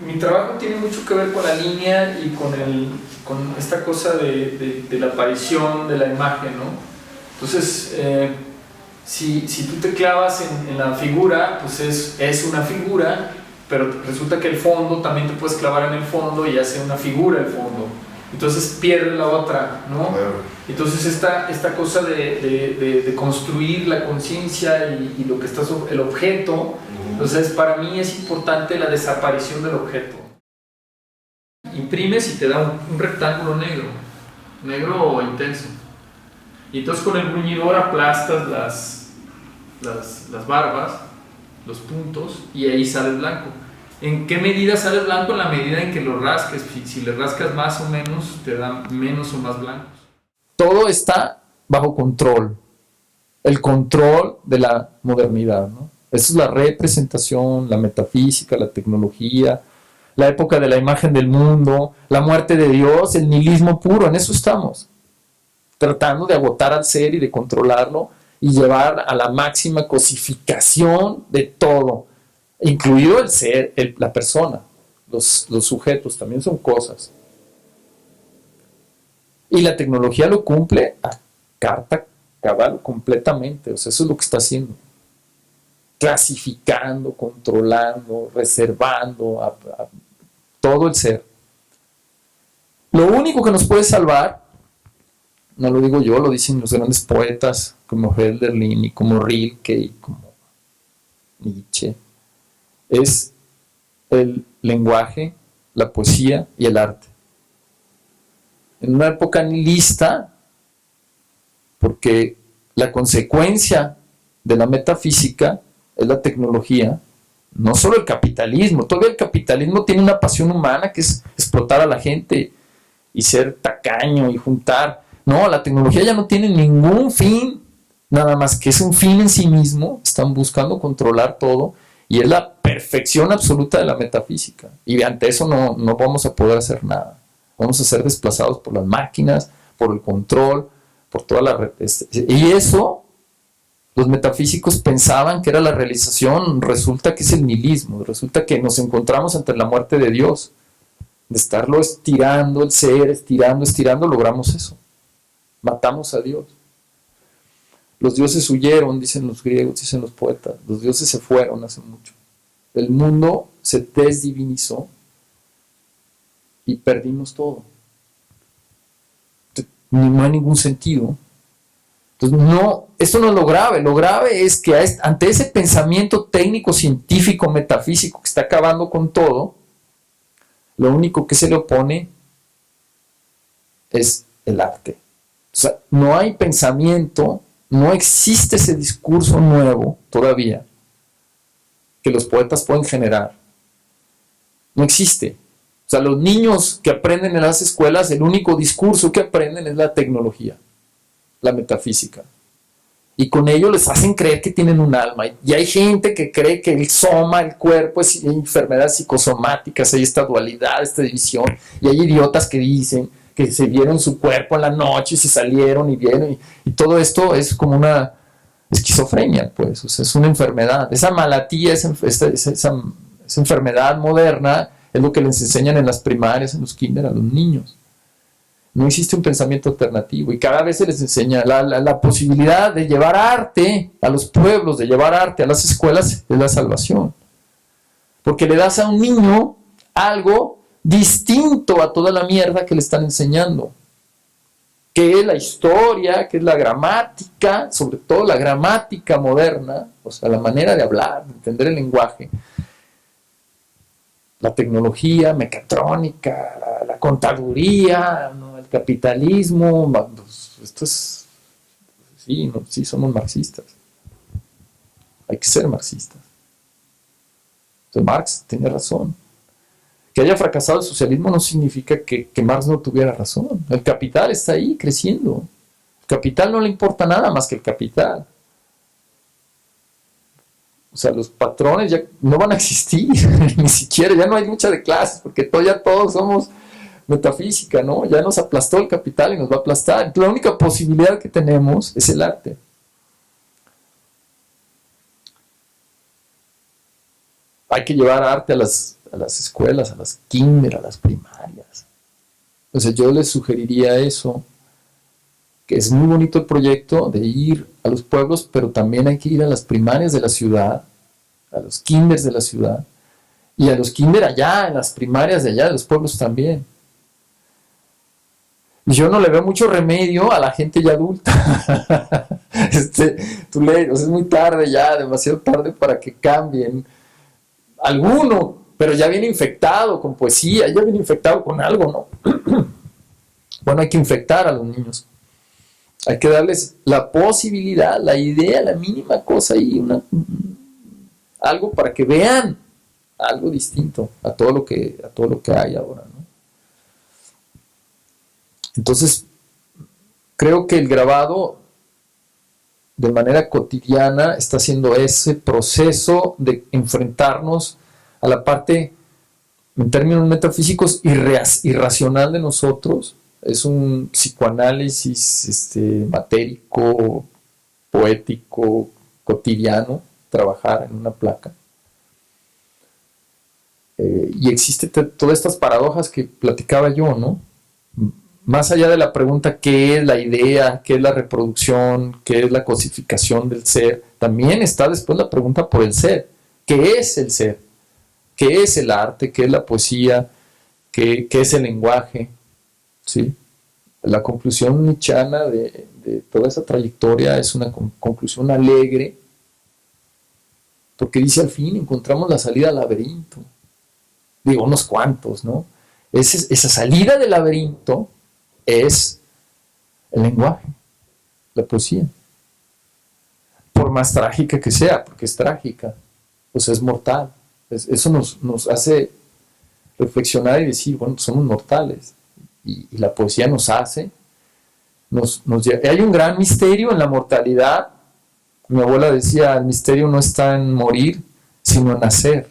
mi trabajo tiene mucho que ver con la línea y con esta cosa de la aparición de la imagen, ¿no? Entonces, si tú te clavas en la figura, pues es una figura, pero resulta que el fondo también te puedes clavar en el fondo y hace una figura el fondo. Entonces pierde la otra, ¿no? Entonces esta cosa de construir la conciencia y lo que está sobre el objeto, entonces para mí es importante la desaparición del objeto. Imprimes y te da un rectángulo negro intenso. Y entonces con el bruñidor aplastas las barbas, los puntos, y ahí sale blanco. ¿En qué medida sale blanco? En la medida en que lo rasques. Si le rascas más o menos, te da menos o más blancos. Todo está bajo control. El control de la modernidad, ¿no? Esa es la representación, la metafísica, la tecnología, la época de la imagen del mundo, la muerte de Dios, el nihilismo puro. En eso estamos. Tratando de agotar al ser y de controlarlo y llevar a la máxima cosificación de todo, incluido el ser, la persona. Los sujetos también son cosas. Y la tecnología lo cumple a carta cabal completamente. O sea, eso es lo que está haciendo. Clasificando, controlando, reservando a todo el ser. Lo único que nos puede salvar, no lo digo yo, lo dicen los grandes poetas como Hölderlin y como Rilke y como Nietzsche, es el lenguaje, la poesía y el arte. En una época nihilista, porque la consecuencia de la metafísica es la tecnología, no solo el capitalismo. Todavía el capitalismo tiene una pasión humana que es explotar a la gente y ser tacaño y juntar. No, la tecnología ya no tiene ningún fin, nada más que es un fin en sí mismo. Están buscando controlar todo y es la perfección absoluta de la metafísica. Y ante eso no vamos a poder hacer nada. Vamos a ser desplazados por las máquinas, por el control, por toda la... Y eso, los metafísicos pensaban que era la realización, resulta que es el nihilismo, resulta que nos encontramos ante la muerte de Dios. De estarlo estirando, el ser, estirando, logramos eso. Matamos a Dios. Los dioses huyeron, dicen los griegos, dicen los poetas. Los dioses se fueron hace mucho. El mundo se desdivinizó y perdimos todo. No hay ningún sentido. Entonces, no, esto no es lo grave es que ante ese pensamiento técnico, científico, metafísico que está acabando con todo, lo único que se le opone es el arte. O sea, no hay pensamiento, no existe ese discurso nuevo todavía que los poetas pueden generar. No existe. O sea, los niños que aprenden en las escuelas, el único discurso que aprenden es la tecnología, la metafísica. Y con ello les hacen creer que tienen un alma. Y hay gente que cree que el soma, el cuerpo, es enfermedades psicosomáticas, hay esta dualidad, esta división. Y hay idiotas que dicen que se vieron su cuerpo en la noche y se salieron y vieron. Y todo esto es como una esquizofrenia, pues. O sea, es una enfermedad. Esa malatía, esa enfermedad moderna, es lo que les enseñan en las primarias, en los kinder, a los niños. No existe un pensamiento alternativo y cada vez se les enseña la posibilidad de llevar arte a los pueblos, de llevar arte a las escuelas, es la salvación. Porque le das a un niño algo distinto a toda la mierda que le están enseñando. Que es la historia, que es la gramática, sobre todo la gramática moderna, o sea, la manera de hablar, de entender el lenguaje. La tecnología, mecatrónica, la contaduría, ¿no? El capitalismo, esto es, sí, somos marxistas. Hay que ser marxistas. Entonces Marx tiene razón. Que haya fracasado el socialismo no significa que Marx no tuviera razón. El capital está ahí creciendo. El capital no le importa nada más que el capital. O sea, los patrones ya no van a existir, ni siquiera, ya no hay lucha de clases, porque ya todos somos metafísica, ¿no? Ya nos aplastó el capital y nos va a aplastar. La única posibilidad que tenemos es el arte. hay que llevar arte a las escuelas, a las kinder, a las primarias. O sea, yo les sugeriría eso, que es muy bonito el proyecto de ir a los pueblos, pero también hay que ir a las primarias de la ciudad, a los kinders de la ciudad, y a los kinder allá, en las primarias de allá, de los pueblos también. Y yo no le veo mucho remedio a la gente ya adulta. Tú lees, o sea, es muy tarde ya, demasiado tarde para que cambien. Alguno, pero ya viene infectado con poesía, ya viene infectado con algo, ¿no? Bueno, hay que infectar a los niños. Hay que darles la posibilidad, la idea, la mínima cosa ahí, algo para que vean algo distinto a todo lo que hay ahora, ¿no? Entonces, creo que el grabado de manera cotidiana está haciendo ese proceso de enfrentarnos a la parte, en términos metafísicos, irracional de nosotros. Es un psicoanálisis matérico, poético, cotidiano, trabajar en una placa. Y existe todas estas paradojas que platicaba yo, ¿no? Más allá de la pregunta qué es la idea, qué es la reproducción, qué es la cosificación del ser, también está después la pregunta por el ser. ¿Qué es el ser? ¿Qué es el arte? ¿Qué es la poesía? ¿Qué es el lenguaje? ¿Sí? La conclusión nietzscheana de toda esa trayectoria es una conclusión alegre, porque dice al fin encontramos la salida al laberinto. Digo, unos cuantos, ¿no? Esa salida del laberinto es el lenguaje, la poesía. Por más trágica que sea, porque es trágica, pues es mortal. Eso nos hace reflexionar y decir, bueno, somos mortales. Y la poesía nos hace, hay un gran misterio en la mortalidad. Mi abuela decía, el misterio no está en morir, sino en nacer.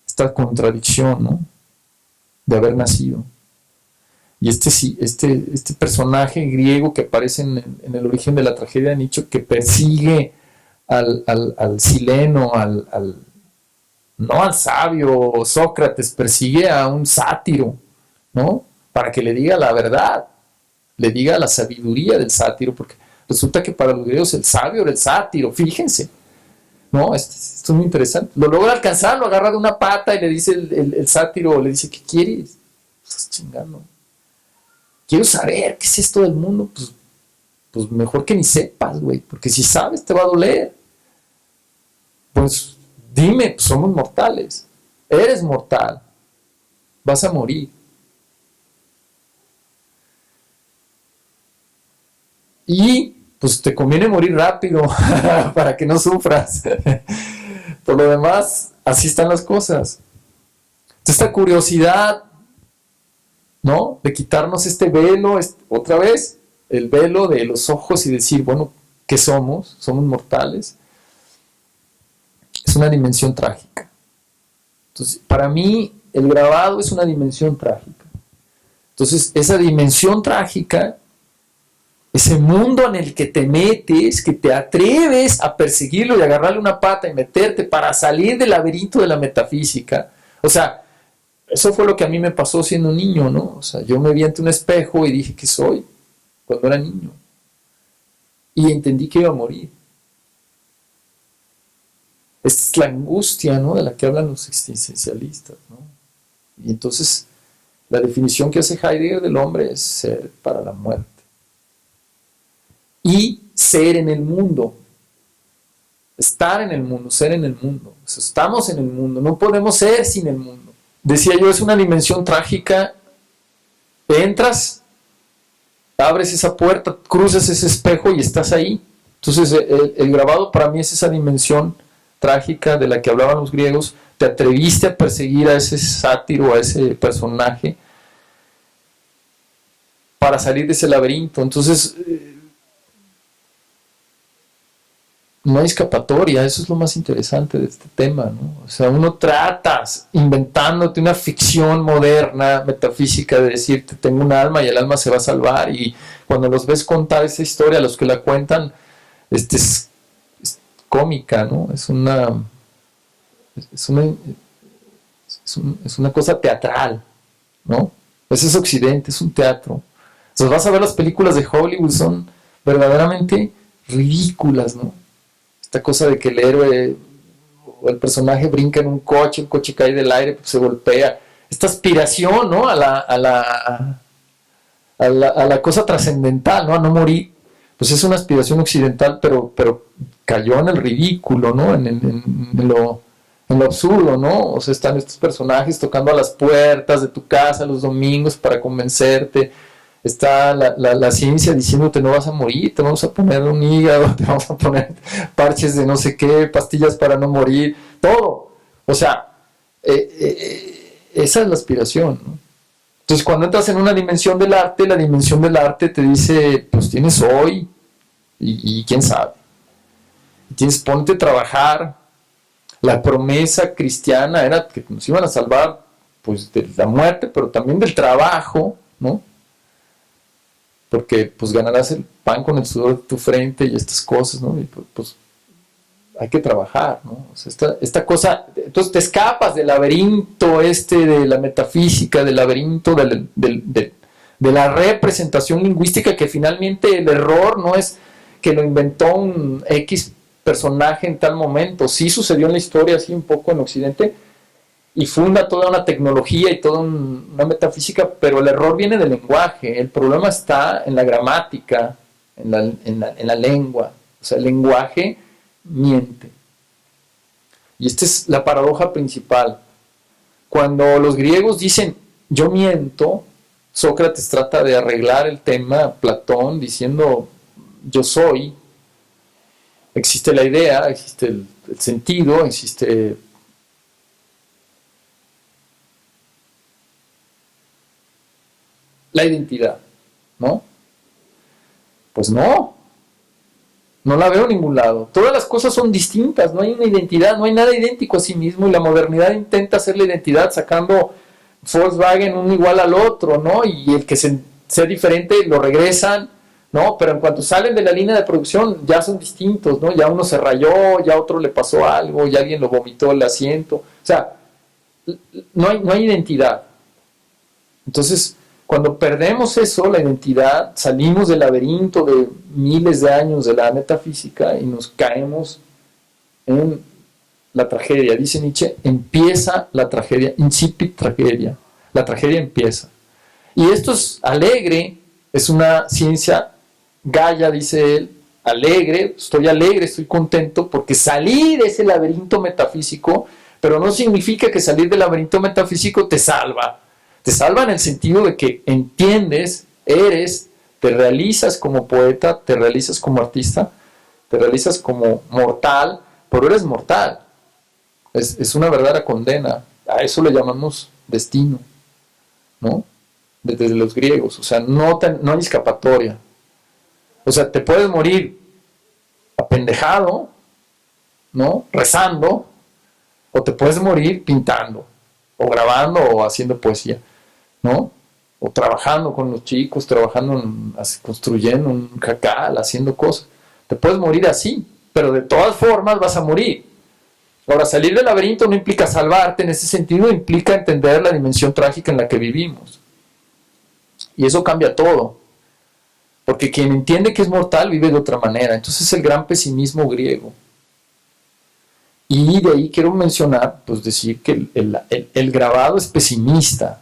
Esta contradicción, ¿no? De haber nacido. Y este personaje griego que aparece en el origen de la tragedia de Nietzsche, que persigue al sileno, no al sabio Sócrates, persigue a un sátiro, ¿no? Para que le diga la verdad, le diga la sabiduría del sátiro, porque resulta que para los griegos el sabio era el sátiro, fíjense, ¿no? Esto es muy interesante. Lo logra alcanzar, lo agarra de una pata y le dice el sátiro, le dice, ¿qué quieres? Estás chingando. Quiero saber qué es esto del mundo. Pues mejor que ni sepas, güey, porque si sabes te va a doler. Pues dime, pues somos mortales. Eres mortal. Vas a morir. Y pues te conviene morir rápido para que no sufras. Por lo demás, así están las cosas. Esta curiosidad, ¿no? De quitarnos este velo, otra vez, el velo de los ojos y decir, bueno, ¿qué somos? Somos mortales. Es una dimensión trágica. Entonces, para mí, el grabado es una dimensión trágica. Entonces, esa dimensión trágica, ese mundo en el que te metes, que te atreves a perseguirlo y agarrarle una pata y meterte para salir del laberinto de la metafísica. O sea, eso fue lo que a mí me pasó siendo un niño, ¿no? O sea, yo me vi ante un espejo y dije, ¿qué soy? Cuando era niño. Y entendí que iba a morir. Esta es la angustia, ¿no? De la que hablan los existencialistas, ¿no? Y entonces, la definición que hace Heidegger del hombre es ser para la muerte. Y ser en el mundo. Estar en el mundo, ser en el mundo. O sea, estamos en el mundo, no podemos ser sin el mundo. Decía yo, es una dimensión trágica. Entras, abres esa puerta, cruzas ese espejo y estás ahí. Entonces, el grabado para mí es esa dimensión trágica de la que hablaban los griegos. Te atreviste a perseguir a ese sátiro, a ese personaje, para salir de ese laberinto. Entonces, no hay escapatoria, eso es lo más interesante de este tema, ¿no? O sea, uno tratas inventándote una ficción moderna, metafísica, de decirte, tengo un alma y el alma se va a salvar, y cuando los ves contar esa historia, los que la cuentan, es cómica, ¿no? Es una Es una, es una cosa teatral, ¿no? Ese es Occidente, es un teatro. Entonces vas a ver las películas de Hollywood, son verdaderamente ridículas, ¿no? Esta cosa de que el héroe o el personaje brinca en un coche, el coche cae del aire, pues se golpea. Esta aspiración, ¿no? A la cosa trascendental, ¿no? A no morir. Pues es una aspiración occidental, pero cayó en el ridículo, ¿no? En lo absurdo, ¿no? O sea, están estos personajes tocando a las puertas de tu casa los domingos para convencerte. Está la ciencia diciéndote no vas a morir, te vamos a poner un hígado, te vamos a poner parches de no sé qué, pastillas para no morir, todo. O sea, esa es la aspiración, ¿no? Entonces, cuando entras en una dimensión del arte, la dimensión del arte te dice, pues tienes hoy y quién sabe. Tienes, ponte a trabajar. La promesa cristiana era que nos iban a salvar pues de la muerte, pero también del trabajo, ¿no? Porque pues ganarás el pan con el sudor de tu frente y estas cosas, ¿no? Y pues hay que trabajar, ¿no? O sea, esta cosa, entonces te escapas del laberinto de la metafísica, del laberinto de la representación lingüística, que finalmente el error no es que lo inventó un X personaje en tal momento, sí sucedió en la historia, así un poco en Occidente, y funda toda una tecnología y toda una metafísica, pero el error viene del lenguaje, el problema está en la gramática, en la lengua, o sea, el lenguaje miente. Y esta es la paradoja principal. Cuando los griegos dicen yo miento, Sócrates trata de arreglar el tema, Platón diciendo yo soy, existe la idea, existe el sentido, existe la identidad, ¿no? Pues no la veo en ningún lado. Todas las cosas son distintas, no hay una identidad, no hay nada idéntico a sí mismo, y la modernidad intenta hacer la identidad sacando Volkswagen un igual al otro, ¿no? Y el que sea diferente lo regresan, ¿no? Pero en cuanto salen de la línea de producción ya son distintos, ¿no? Ya uno se rayó, ya otro le pasó algo, ya alguien lo vomitó el asiento. O sea, no hay identidad. Entonces, cuando perdemos eso, la identidad, salimos del laberinto de miles de años de la metafísica y nos caemos en la tragedia. Dice Nietzsche, empieza la tragedia, incipit tragedia. La tragedia empieza. Y esto es alegre, es una ciencia gaya, dice él, alegre, estoy contento porque salí de ese laberinto metafísico, pero no significa que salir del laberinto metafísico te salva. Te salva en el sentido de que entiendes, eres, te realizas como poeta, te realizas como artista, te realizas como mortal, pero eres mortal. Es una verdadera condena. A eso le llamamos destino, ¿no? Desde los griegos. O sea, no hay escapatoria. O sea, te puedes morir apendejado, ¿no? Rezando, o te puedes morir pintando, o grabando, o haciendo poesía, ¿no? O trabajando con los chicos, construyendo un jacal, haciendo cosas. Te puedes morir así, pero de todas formas vas a morir. Ahora, salir del laberinto no implica salvarte, en ese sentido implica entender la dimensión trágica en la que vivimos. Y eso cambia todo. Porque quien entiende que es mortal vive de otra manera. Entonces es el gran pesimismo griego. Y de ahí quiero mencionar, pues decir que el grabado es pesimista.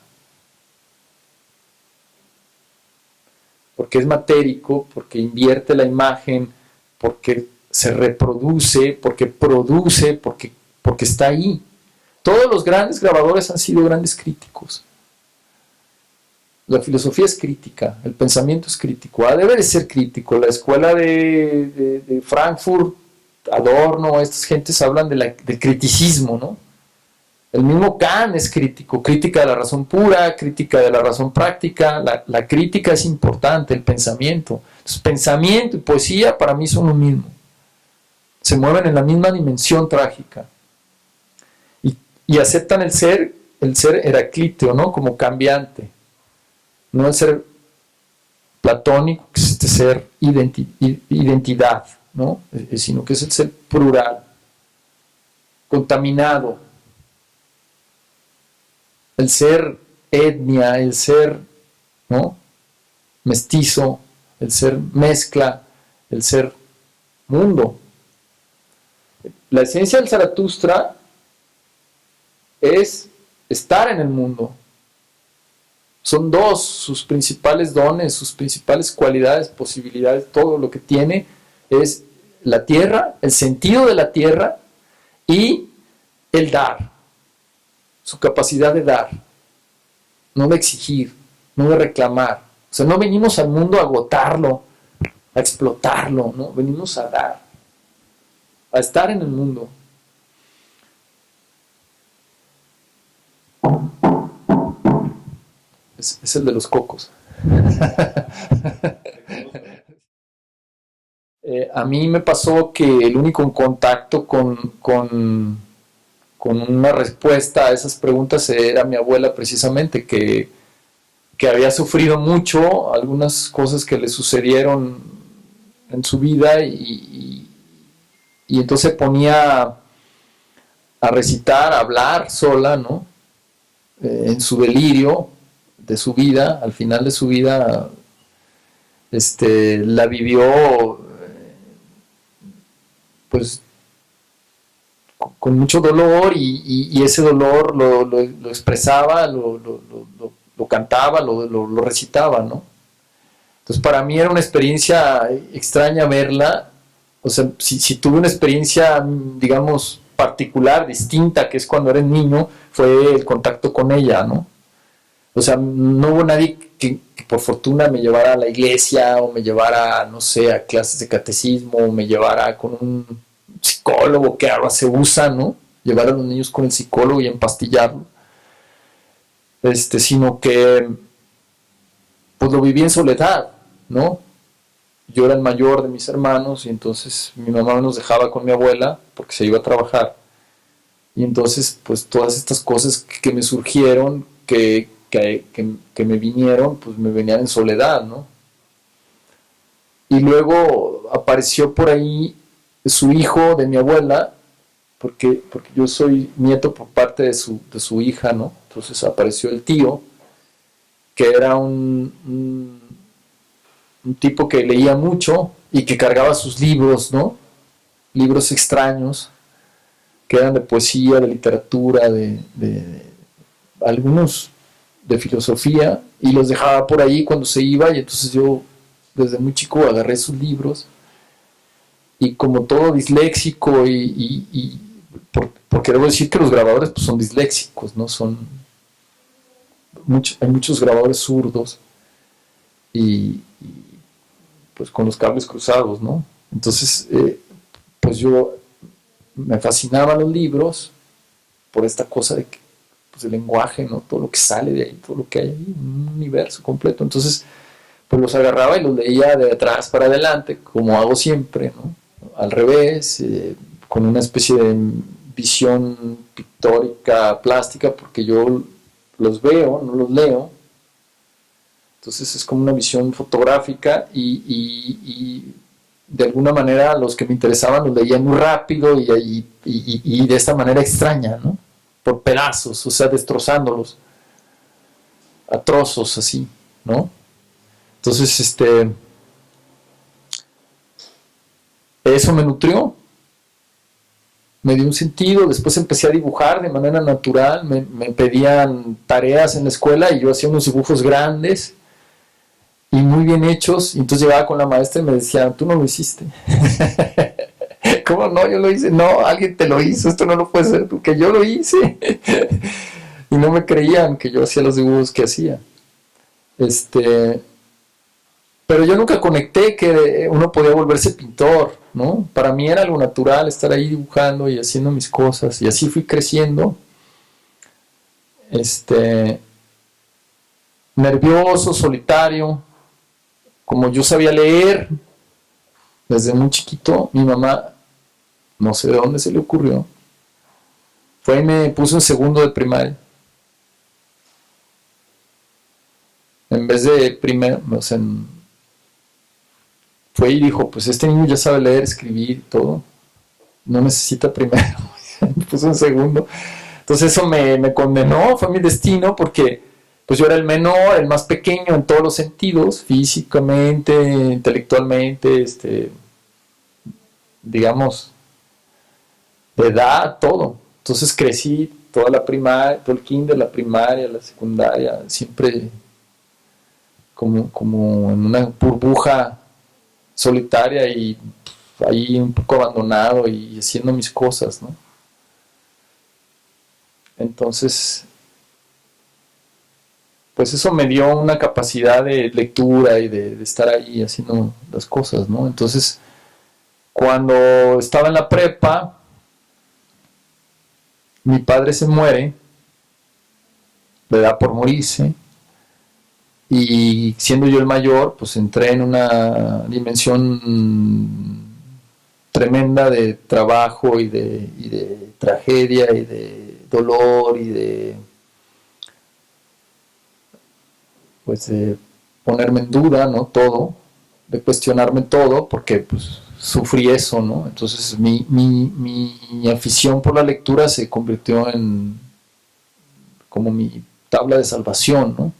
Porque es matérico, porque invierte la imagen, porque se reproduce, porque produce, porque está ahí. Todos los grandes grabadores han sido grandes críticos. La filosofía es crítica, el pensamiento es crítico, debe de ser crítico. La escuela de Frankfurt, Adorno, estas gentes hablan del criticismo, ¿no? El mismo Kant es crítico, crítica de la razón pura, crítica de la razón práctica. La crítica es importante, el pensamiento. Entonces, pensamiento y poesía para mí son lo mismo. Se mueven en la misma dimensión trágica. Y aceptan el ser heraclíteo, ¿no? Como cambiante. No el ser platónico, que es este ser identidad, ¿no? Sino que es el ser plural, contaminado, el ser etnia, el ser, ¿no?, mestizo, el ser mezcla, el ser mundo. La esencia del Zaratustra es estar en el mundo. Son dos sus principales dones, sus principales cualidades, posibilidades, todo lo que tiene es la tierra, el sentido de la tierra y el dar, su capacidad de dar, no de exigir, no de reclamar. O sea, no venimos al mundo a agotarlo, a explotarlo, ¿no? Venimos a dar, a estar en el mundo. Es el de los cocos. A mí me pasó que el único contacto con una respuesta a esas preguntas era mi abuela precisamente, que había sufrido mucho algunas cosas que le sucedieron en su vida y entonces se ponía a recitar, a hablar sola, ¿no? En su delirio de su vida, al final de su vida, la vivió pues con mucho dolor y ese dolor lo expresaba, lo cantaba, lo recitaba, ¿no? Entonces para mí era una experiencia extraña verla, o sea, si tuve una experiencia, digamos, particular, distinta, que es cuando eres niño, fue el contacto con ella, ¿no? O sea, no hubo nadie que por fortuna me llevara a la iglesia o me llevara, no sé, a clases de catecismo o me llevara con un psicólogo que ahora se usa, ¿no? Llevar a los niños con el psicólogo y empastillarlo. Sino que pues lo viví en soledad, ¿no? Yo era el mayor de mis hermanos y entonces mi mamá nos dejaba con mi abuela porque se iba a trabajar. Y entonces, pues todas estas cosas que me surgieron, que me vinieron, pues me venían en soledad, ¿no? Y luego apareció por ahí su hijo de mi abuela, porque yo soy nieto por parte de su hija, ¿no? Entonces apareció el tío, que era un tipo que leía mucho y que cargaba sus libros, ¿no? Libros extraños, que eran de poesía, de literatura, de algunos de filosofía, y los dejaba por ahí cuando se iba, y entonces yo desde muy chico agarré sus libros, y como todo disléxico, porque debo decir que los grabadores pues, son disléxicos, ¿no? Hay muchos grabadores zurdos, y pues con los cables cruzados, ¿no? Entonces, pues yo me fascinaban los libros por esta cosa de que pues el lenguaje, ¿no? Todo lo que sale de ahí, todo lo que hay ahí, un universo completo. Entonces, pues los agarraba y los leía de atrás para adelante, como hago siempre, ¿no? Al revés, con una especie de visión pictórica, plástica, porque yo los veo, no los leo. Entonces es como una visión fotográfica y de alguna manera los que me interesaban los leía muy rápido y de esta manera extraña, ¿no? Por pedazos, o sea, destrozándolos a trozos así, ¿no? Entonces, eso me nutrió, me dio un sentido. Después empecé a dibujar de manera natural, me pedían tareas en la escuela y yo hacía unos dibujos grandes y muy bien hechos, y entonces llegaba con la maestra y me decía, tú no lo hiciste. ¿Cómo no? Yo lo hice. No, alguien te lo hizo, esto no lo puede ser tú, que yo lo hice. Y no me creían que yo hacía los dibujos que hacía. Pero yo nunca conecté que uno podía volverse pintor, ¿no? Para mí era algo natural estar ahí dibujando y haciendo mis cosas, y así fui creciendo. Nervioso, solitario. Como yo sabía leer desde muy chiquito, mi mamá, no sé de dónde se le ocurrió, fue y me puso en segundo de primaria. En vez de primero, o sea, fue y dijo, pues este niño ya sabe leer, escribir y todo, no necesita primero. Me puso en segundo. Entonces eso me condenó, fue mi destino, porque pues yo era el menor, el más pequeño en todos los sentidos, físicamente, intelectualmente, digamos, de edad, todo. Entonces crecí toda la primaria, todo el kinder, la primaria, la secundaria, siempre como en una burbuja solitaria y ahí un poco abandonado y haciendo mis cosas, ¿no? Entonces, pues eso me dio una capacidad de lectura y de estar ahí haciendo las cosas, ¿no? Entonces, cuando estaba en la prepa, mi padre se muere, le da por morirse, y siendo yo el mayor, pues entré en una dimensión tremenda de trabajo y de tragedia y de dolor y de pues de ponerme en duda, ¿no? Todo, de cuestionarme todo, porque pues sufrí eso, ¿no? Entonces mi afición por la lectura se convirtió en como mi tabla de salvación, ¿no?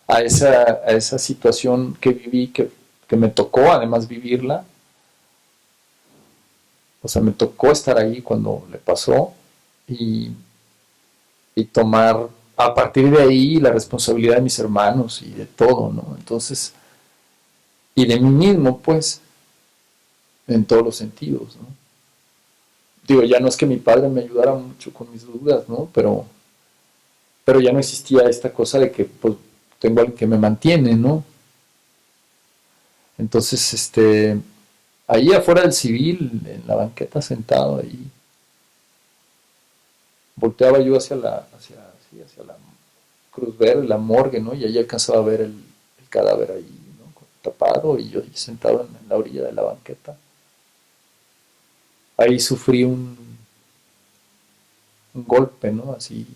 A esa situación que viví, que me tocó además vivirla, o sea, me tocó estar ahí cuando le pasó y, y tomar a partir de ahí la responsabilidad de mis hermanos y de todo, ¿no? Entonces, y de mí mismo, pues, en todos los sentidos, ¿no? Digo, ya no es que mi padre me ayudara mucho con mis dudas, ¿no? Pero ya no existía esta cosa de que, pues, tengo alguien que me mantiene, ¿no? Entonces, ahí afuera del civil, en la banqueta sentado ahí, volteaba yo hacia la Cruz Verde, la morgue, ¿no? Y ahí alcanzaba a ver el cadáver ahí, ¿no? Tapado y yo ahí sentado en la orilla de la banqueta. Ahí sufrí un golpe, ¿no? Así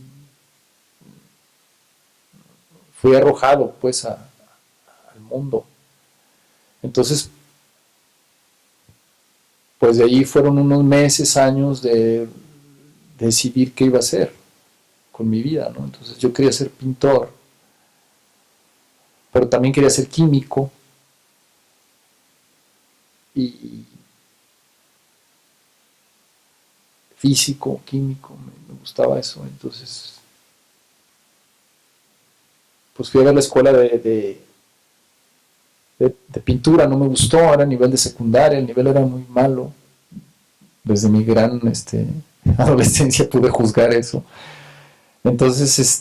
fui arrojado, pues, al mundo. Entonces, pues de ahí fueron unos meses, años de decidir qué iba a hacer con mi vida, ¿no? Entonces yo quería ser pintor, pero también quería ser químico y físico, químico, me gustaba eso. Entonces, pues fui a ver la escuela de pintura, no me gustó, era a nivel de secundaria, el nivel era muy malo. Desde mi gran adolescencia pude juzgar eso. Entonces,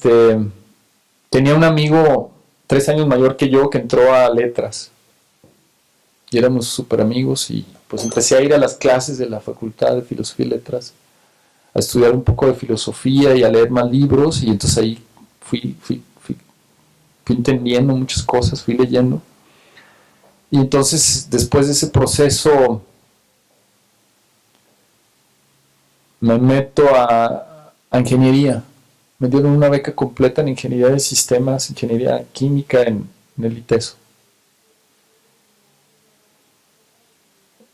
tenía un amigo 3 años mayor que yo que entró a letras y éramos súper amigos y pues empecé a ir a las clases de la Facultad de Filosofía y Letras, a estudiar un poco de filosofía y a leer más libros y entonces ahí fui entendiendo muchas cosas, fui leyendo y entonces después de ese proceso me meto a ingeniería. Me dieron una beca completa en ingeniería de sistemas, ingeniería química en el ITESO.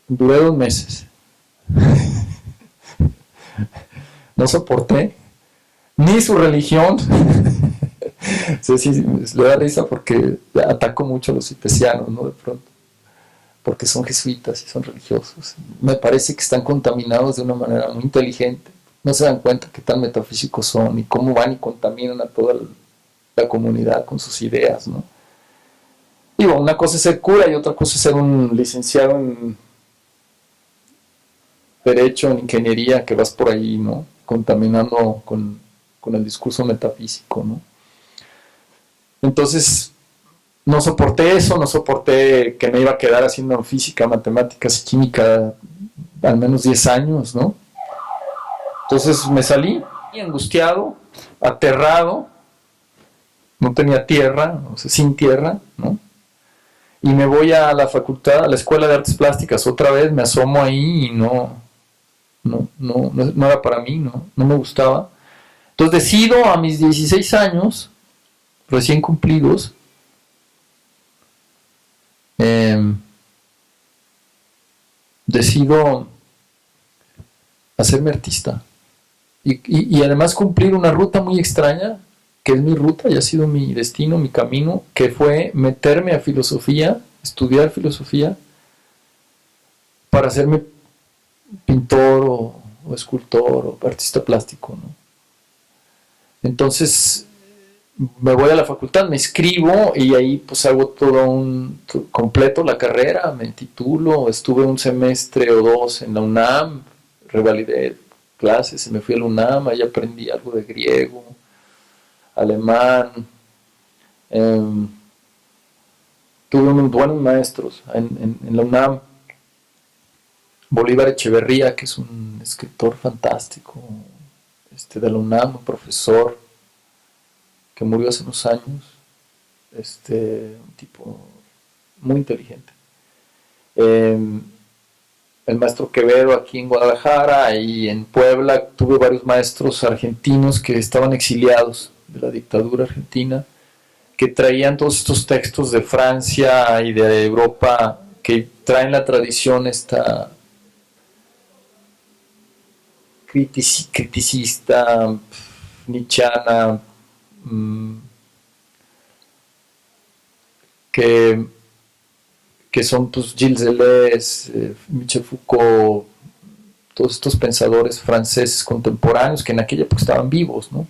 Duré 2 meses. No soporté ni su religión. Sí, sí, le da risa porque ataco mucho a los itesianos, ¿no? De pronto. Porque son jesuitas y son religiosos. Me parece que están contaminados de una manera muy inteligente. No se dan cuenta qué tan metafísicos son y cómo van y contaminan a toda la comunidad con sus ideas, ¿no? Digo, una cosa es ser cura y otra cosa es ser un licenciado en derecho, en ingeniería, que vas por ahí, ¿no? Contaminando con el discurso metafísico, ¿no? Entonces, no soporté eso, no soporté que me iba a quedar haciendo física, matemáticas y química al menos 10 años, ¿no? Entonces me salí angustiado, aterrado, no tenía tierra, o sea, sin tierra, ¿no? Y me voy a la facultad, a la Escuela de Artes Plásticas otra vez, me asomo ahí y no era para mí, no me gustaba. Entonces decido a mis 16 años, recién cumplidos, eh, decido hacerme artista. y además cumplir una ruta muy extraña, que es mi ruta y ha sido mi destino, mi camino, que fue meterme a filosofía, estudiar filosofía, para hacerme pintor o escultor o artista plástico, ¿no? Entonces me voy a la facultad, me inscribo y ahí pues hago completo la carrera, me titulo, estuve un semestre o dos en la UNAM, revalidé clases y me fui a la UNAM, ahí aprendí algo de griego, alemán, tuve unos buenos maestros en la UNAM. Bolívar Echeverría, que es un escritor fantástico, de la UNAM, un profesor que murió hace unos años, un tipo muy inteligente. El maestro Quevedo aquí en Guadalajara y en Puebla tuve varios maestros argentinos que estaban exiliados de la dictadura argentina, que traían todos estos textos de Francia y de Europa, que traen la tradición esta criticista, nietzscheana, que son pues Gilles Deleuze, Michel Foucault, todos estos pensadores franceses contemporáneos que en aquella época estaban vivos, ¿no?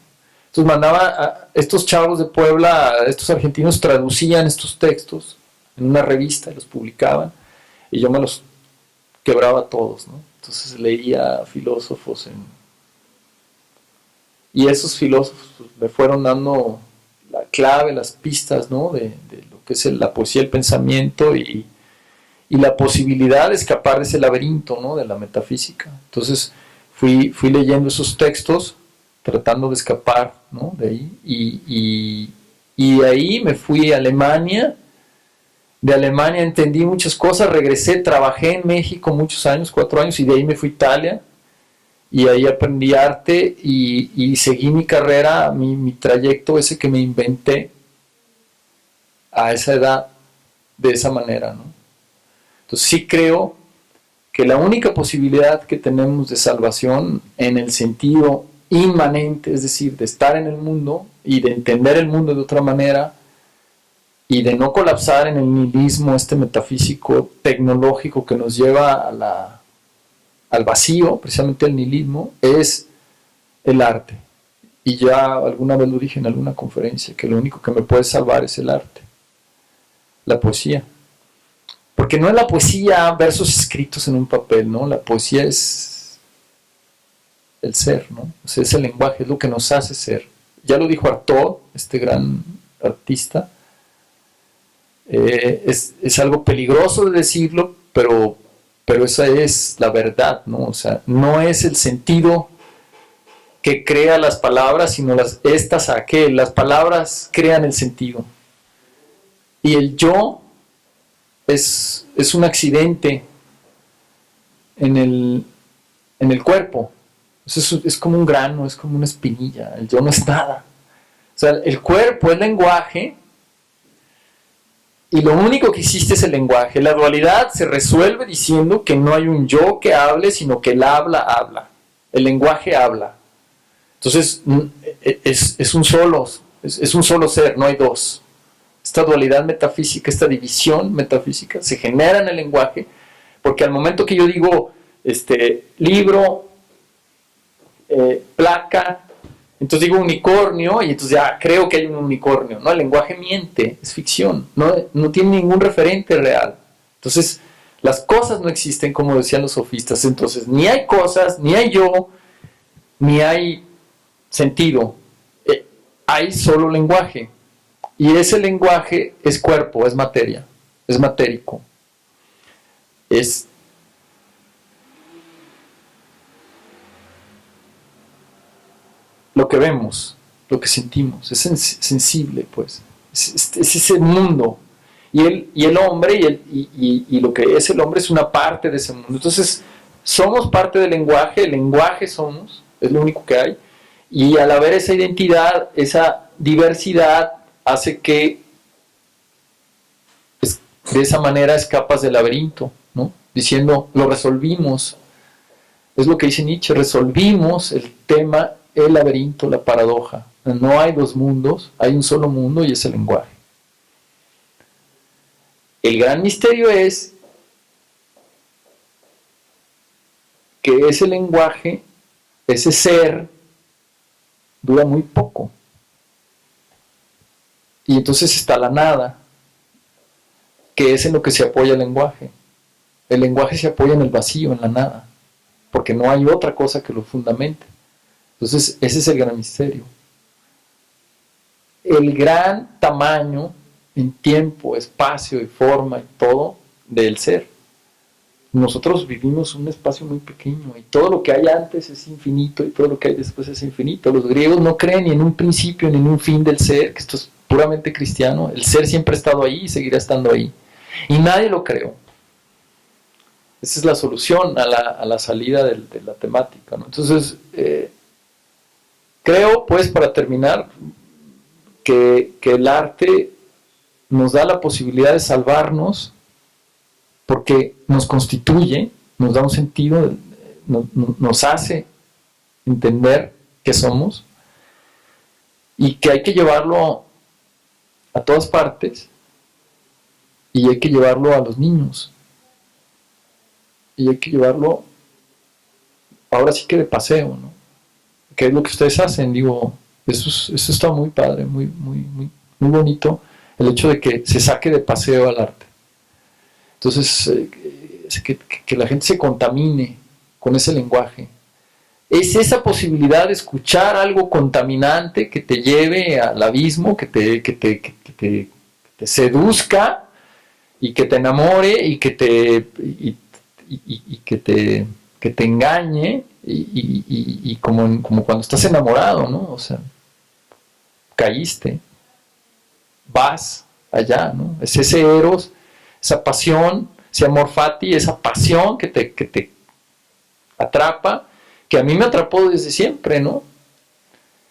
Entonces mandaba a estos chavos de Puebla, estos argentinos traducían estos textos en una revista y los publicaban, y yo me los quebraba todos, ¿no? Entonces leía filósofos y esos filósofos pues, me fueron dando la clave, las pistas, ¿no? de lo que es la poesía, el pensamiento y la posibilidad de escapar de ese laberinto, ¿no? De la metafísica. Entonces fui leyendo esos textos tratando de escapar, ¿no? De ahí y de ahí me fui a Alemania. De Alemania entendí muchas cosas, regresé, trabajé en México muchos años, 4 años, y de ahí me fui a Italia, y ahí aprendí arte y seguí mi carrera, mi trayecto ese que me inventé a esa edad, de esa manera, ¿no? Entonces sí creo que la única posibilidad que tenemos de salvación en el sentido inmanente, es decir, de estar en el mundo y de entender el mundo de otra manera, y de no colapsar en el nihilismo metafísico tecnológico que nos lleva al vacío, precisamente el nihilismo, es el arte. Y ya alguna vez lo dije en alguna conferencia, que lo único que me puede salvar es el arte, la poesía. Porque no es la poesía versos escritos en un papel, ¿no? La poesía es el ser, ¿no? O sea, es el lenguaje, es lo que nos hace ser. Ya lo dijo Artaud, este gran artista. Es algo peligroso de decirlo, pero esa es la verdad, ¿no? O sea, no es el sentido que crea las palabras, sino las palabras crean el sentido. Y el yo es un accidente en el cuerpo. Es como un grano, es como una espinilla. El yo no es nada. O sea, el cuerpo es lenguaje. Y lo único que existe es el lenguaje. La dualidad se resuelve diciendo que no hay un yo que hable, sino que el habla. El lenguaje habla. Entonces, es un solo ser, no hay dos. Esta dualidad metafísica, esta división metafísica, se genera en el lenguaje, porque al momento que yo digo, libro, placa, entonces digo unicornio y entonces ya creo que hay un unicornio. No, el lenguaje miente, es ficción, no tiene ningún referente real. Entonces las cosas no existen como decían los sofistas. Entonces ni hay cosas, ni hay yo, ni hay sentido. Hay solo lenguaje. Y ese lenguaje es cuerpo, es materia, es matérico. Es lo que vemos, lo que sentimos, es sensible, pues. Es ese mundo. Y el hombre y lo que es el hombre es una parte de ese mundo. Entonces, somos parte del lenguaje, el lenguaje somos, es lo único que hay. Y al haber esa identidad, esa diversidad, hace que de esa manera escapas del laberinto, ¿no? Diciendo, lo resolvimos. Es lo que dice Nietzsche, resolvimos el tema, el laberinto, la paradoja. No hay dos mundos, hay un solo mundo y es el lenguaje. El gran misterio es que ese lenguaje, ese ser, dura muy poco. Y entonces está la nada, que es en lo que se apoya el lenguaje. El lenguaje se apoya en el vacío, en la nada, porque no hay otra cosa que lo fundamente. Entonces, ese es el gran misterio. El gran tamaño en tiempo, espacio y forma y todo del ser. Nosotros vivimos un espacio muy pequeño y todo lo que hay antes es infinito y todo lo que hay después es infinito. Los griegos no creen ni en un principio ni en un fin del ser, que esto es puramente cristiano. El ser siempre ha estado ahí y seguirá estando ahí. Y nadie lo creó. Esa es la solución a la salida de la temática, ¿no? Entonces, creo, pues, para terminar, que el arte nos da la posibilidad de salvarnos porque nos constituye, nos da un sentido, nos hace entender qué somos y que hay que llevarlo a todas partes y hay que llevarlo a los niños y hay que llevarlo ahora sí que de paseo, ¿no? Que es lo que ustedes hacen, digo, eso está muy padre, muy bonito, el hecho de que se saque de paseo al arte. Entonces, que la gente se contamine con ese lenguaje. Es esa posibilidad de escuchar algo contaminante que te lleve al abismo, que te seduzca y que te enamore y que te engañe y como cuando estás enamorado, ¿no? O sea, caíste, vas allá, ¿no? Es ese eros, esa pasión, ese amor fati, esa pasión que te atrapa, que a mí me atrapó desde siempre, ¿no?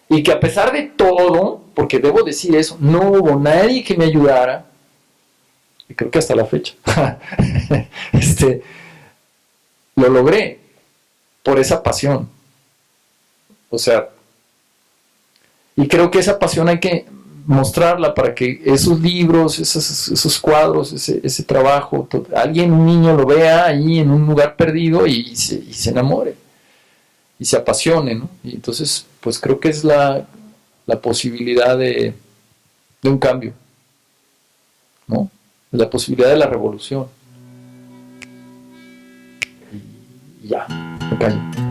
Y que a pesar de todo, porque debo decir eso, no hubo nadie que me ayudara, y creo que hasta la fecha, lo logré por esa pasión. O sea, y creo que esa pasión hay que mostrarla para que esos libros, esos cuadros, ese trabajo, un niño lo vea ahí en un lugar perdido y se enamore y se apasione, ¿no? Y entonces, pues creo que es la posibilidad de un cambio, ¿no? La posibilidad de la revolución. Y ya, me callo.